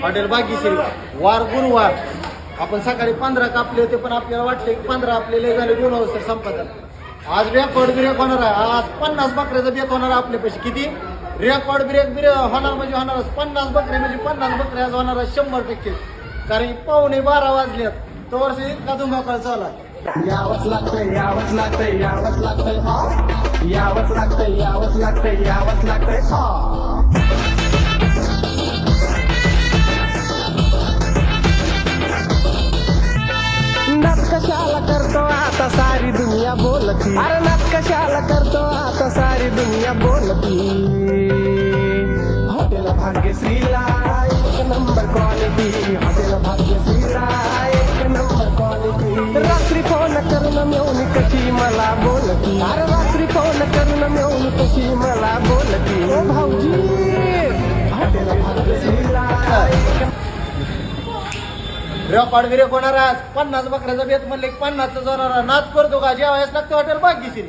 Hotel Bhagyashree. वार गुरुवार आपण सकाळी 15 कापले होते, पण आपल्याला वाटले की 15 आपल्याला झाले 2 वाजता संपादन. आज रेकॉर्ड ब्रेक होणार आहे. आज 50 बकऱ्याचा बेत होणार आहे आपल्या पैसे. किती रेकॉर्ड ब्रेक होणार म्हणजे होणारच. 50 बकरे म्हणजे 50 बकरे आज होणार आहे 100%. कारण 11:15 वाजल्यात तो वर्ष इतका धुमाकाळ चालू आहे. यावंच लागतंय, यावंच लागतंय, यावंच लागतंय, यावंच लागतंय, यावंच लागतंय, यावंच लागतंय. नाच कशाला करतो आता सारी दुनिया बोलती, अरे नाच कशाला करतो आता सारी दुनिया बोलती. हॉटेल भाग्यश्रीला एक नंबर क्वालिटी, हॉटेल भाग्यश्रीला एक नंबर क्वालिटी. रात्री फोन करून मेवणी कशी मला बोलती, अरे रात्री फोन करून मेवणी कशी मला बोलती. ओ भाऊजी हॉटेल भाग्यश्रीला रेकॉर्ड ब्रेक होणार आज. 50 बकऱ्याचा बेत म्हणले 50चा जाणार. नाच करतो का जेवायच लागतं हॉटेल भाग्यश्री.